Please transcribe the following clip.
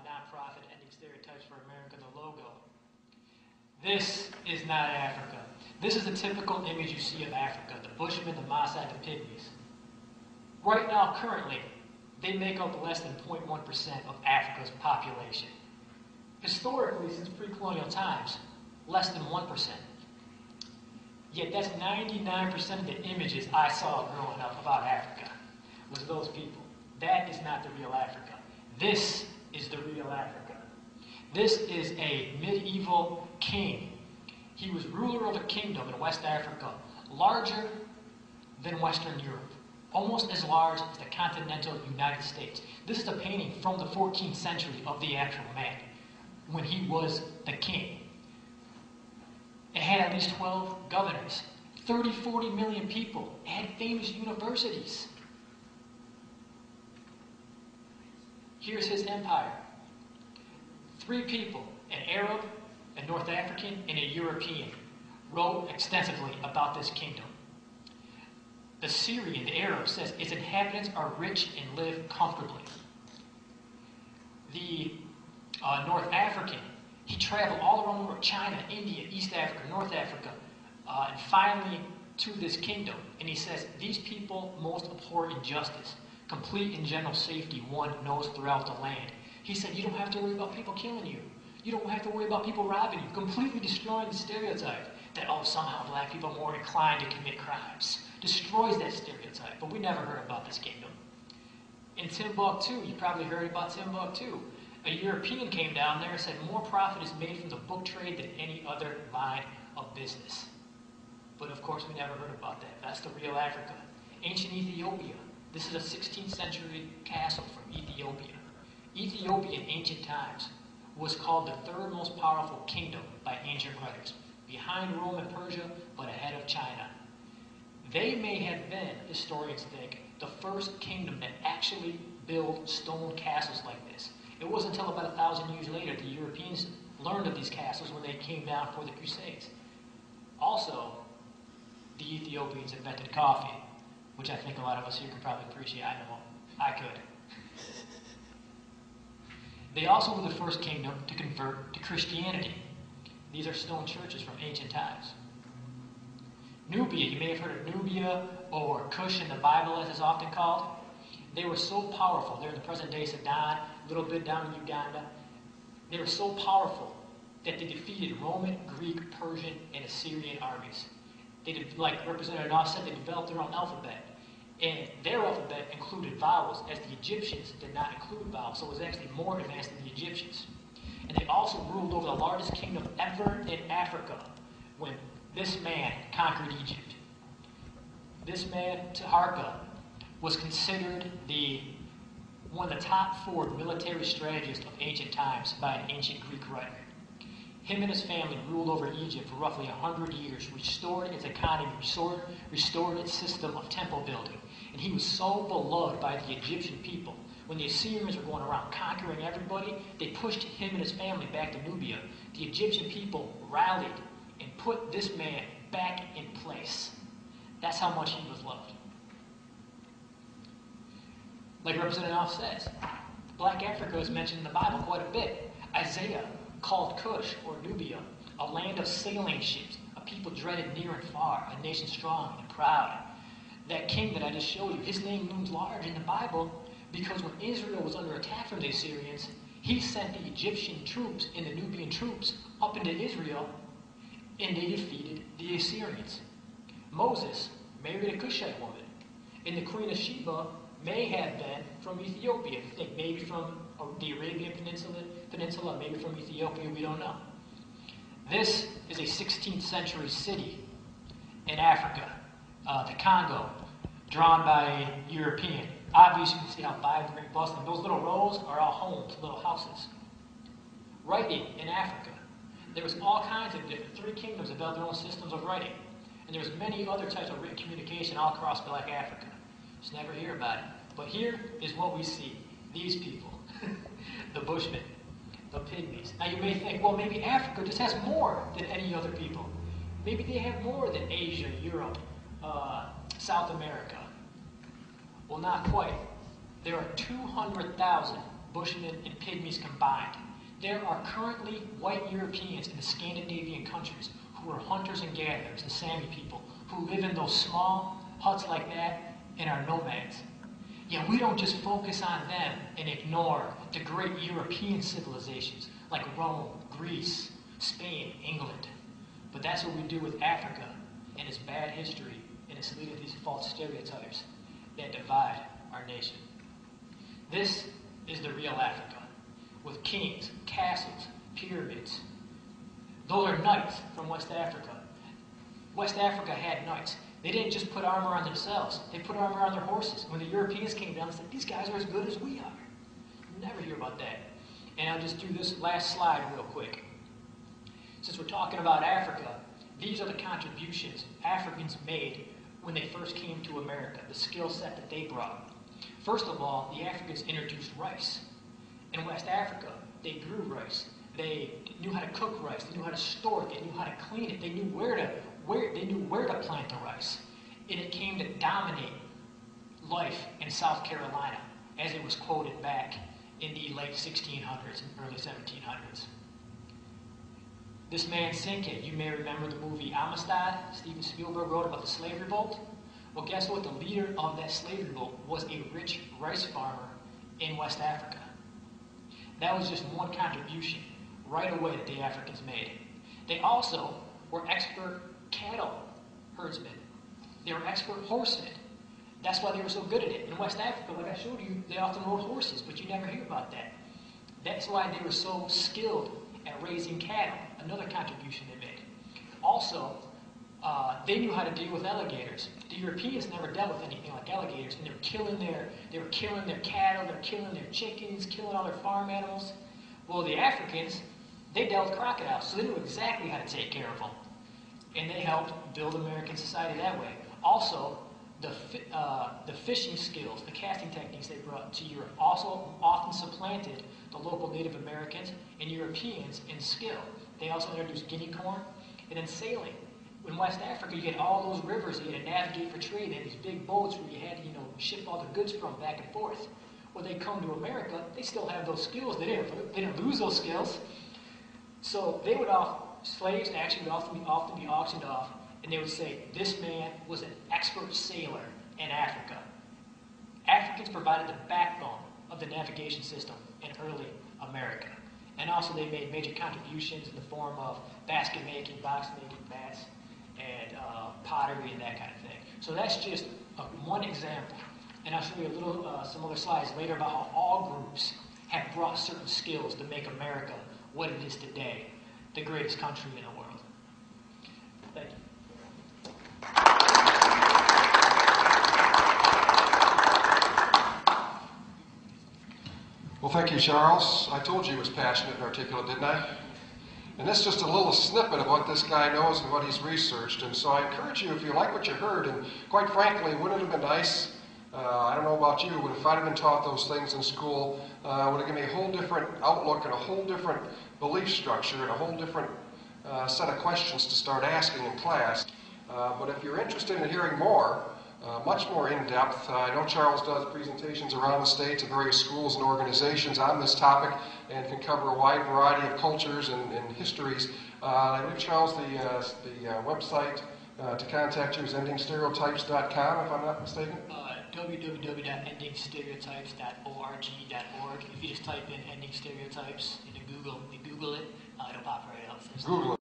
nonprofit Ending Stereotypes for America, the logo. This is not Africa. This is a typical image you see of Africa, the Bushmen, the Maasai, the Pygmies. Right now, currently, they make up less than 0.1% of Africa's population. Historically, since pre-colonial times, less than 1%. Yet that's 99% of the images I saw growing up about Africa, was those people. That is not the real Africa. This is the real Africa. This is a medieval king. He was ruler of a kingdom in West Africa, larger than Western Europe, almost as large as the continental United States. This is a painting from the 14th century of the actual man, when he was the king. It had at least 12 governors, 30, 40 million people. It had famous universities. Here's his empire. 3 people, an Arab, a North African, and a European, wrote extensively about this kingdom. The Syrian, the Arab, says its inhabitants are rich and live comfortably. The North African, he traveled all around the world, China, India, East Africa, North Africa, and finally to this kingdom. And he says, these people most abhor injustice. Complete and general safety one knows throughout the land. He said, you don't have to worry about people killing you. You don't have to worry about people robbing you, completely destroying the stereotype that, oh, somehow black people are more inclined to commit crimes. Destroys that stereotype, but we never heard about this kingdom. In Timbuktu, you probably heard about Timbuktu. A European came down there and said more profit is made from the book trade than any other line of business. But of course, we never heard about that. That's the real Africa. Ancient Ethiopia. This is a 16th century castle from Ethiopia. Ethiopia in ancient times was called the 3rd most powerful kingdom by ancient writers, behind Rome and Persia, but ahead of China. They may have been, historians think, the first kingdom that actually built stone castles like this. It wasn't until about 1,000 years later the Europeans learned of these castles when they came down for the Crusades. Also, the Ethiopians invented coffee, which I think a lot of us here can probably appreciate. I know I could. They also were the first kingdom to convert to Christianity. These are stone churches from ancient times. Nubia, you may have heard of Nubia or Cush in the Bible as it's often called. They were so powerful. They're in the present day Sudan, a little bit down in Uganda. They were so powerful that they defeated Roman, Greek, Persian, and Assyrian armies. They did, like Representative Noss said, they developed their own alphabet. And their alphabet included vowels, as the Egyptians did not include vowels, so it was actually more advanced than the Egyptians. And they also ruled over the largest kingdom ever in Africa when this man conquered Egypt. This man, Taharqa, was considered one of the top 4 military strategists of ancient times by an ancient Greek writer. Him and his family ruled over Egypt for roughly 100 years, restored its economy, restored its system of temple building. And he was so beloved by the Egyptian people. When the Assyrians were going around conquering everybody, they pushed him and his family back to Nubia. The Egyptian people rallied and put this man back in place. That's how much he was loved. Like Representative Noss says, Black Africa is mentioned in the Bible quite a bit. Isaiah called Cush, or Nubia, a land of sailing ships, a people dreaded near and far, a nation strong and proud. That king that I just showed you, his name looms large in the Bible because when Israel was under attack from the Assyrians, he sent the Egyptian troops and the Nubian troops up into Israel, and they defeated the Assyrians. Moses married a Cushite woman, and the Queen of Sheba may have been from Ethiopia. I think maybe from the Arabian Peninsula, maybe from Ethiopia, we don't know. This is a 16th century city in Africa, the Congo, drawn by a European. Obviously, you can see how vibrant and bustling. Those little rows are all homes, little houses. Writing in Africa. There was all kinds of different 3 kingdoms that developed their own systems of writing. And there was many other types of written communication all across Black Africa. Just never hear about it. But here is what we see. These people. The Bushmen. The Pygmies. Now you may think, well, maybe Africa just has more than any other people. Maybe they have more than Asia, Europe, South America. Well, not quite. There are 200,000 Bushmen, and Pygmies combined. There are currently white Europeans in the Scandinavian countries who are hunters and gatherers, the Sami people, who live in those small huts like that and are nomads. Yet we don't just focus on them and ignore the great European civilizations like Rome, Greece, Spain, England. But that's what we do with Africa and its bad history and its leading to these false stereotypes that divide our nation. This is the real Africa, with kings, castles, pyramids. Those are knights from West Africa. West Africa had knights. They didn't just put armor on themselves. They put armor on their horses. When the Europeans came down, they said, these guys are as good as we are. You never hear about that. And I'll just do this last slide real quick. Since we're talking about Africa, these are the contributions Africans made when they first came to America, the skill set that they brought. First of all, the Africans introduced rice. In West Africa, they grew rice. They knew how to cook rice. They knew how to store it. They knew how to clean it. They knew where to plant the rice. And it came to dominate life in South Carolina, as it was quoted back in the late 1600s and early 1700s. This man Cinque, you may remember the movie Amistad. Steven Spielberg wrote about the slave revolt. Well, guess what? The leader of that slave revolt was a rich rice farmer in West Africa. That was just one contribution right away that the Africans made. They also were expert cattle herdsmen. They were expert horsemen. That's why they were so good at it. In West Africa, like I showed you, they often rode horses, but you never hear about that. That's why they were so skilled at raising cattle, another contribution they made. Also, they knew how to deal with alligators. The Europeans never dealt with anything like alligators, and they were killing their cattle, they're killing their chickens, killing all their farm animals. Well, the Africans, they dealt with crocodiles, so they knew exactly how to take care of them. And they helped build American society that way. Also, the fishing skills, the casting techniques they brought to Europe also often supplanted the local Native Americans and Europeans in skill. They also introduced guinea corn and then sailing. In West Africa, you had all those rivers that you had to navigate for trade. They had these big boats where you had to, ship all the goods from back and forth. When they come to America, they still have those skills. They didn't lose those skills. So they would slaves actually would often be auctioned off, and they would say, this man was an expert sailor in Africa. Africans provided the backbone of the navigation system in early America. And also they made major contributions in the form of basket making, box making, bats, and pottery and that kind of thing. So that's just one example. And I'll show you some other slides later about how all groups have brought certain skills to make America what it is today, the greatest country in the world. Thank you. Well, thank you, Charles. I told you he was passionate and articulate, didn't I? And this is just a little snippet of what this guy knows and what he's researched. And so I encourage you, if you like what you heard, and quite frankly, wouldn't it have been nice, I don't know about you, but if I'd have been taught those things in school, would have given me a whole different outlook and a whole different belief structure and a whole different set of questions to start asking in class. But if you're interested in hearing more, much more in-depth, I know Charles does presentations around the state to various schools and organizations on this topic and can cover a wide variety of cultures and histories. I believe, Charles, the website to contact you is endingstereotypes.com, if I'm not mistaken? www.endingstereotypes.org. If you just type in ending stereotypes into Google, you Google it, it'll pop right up. Google it.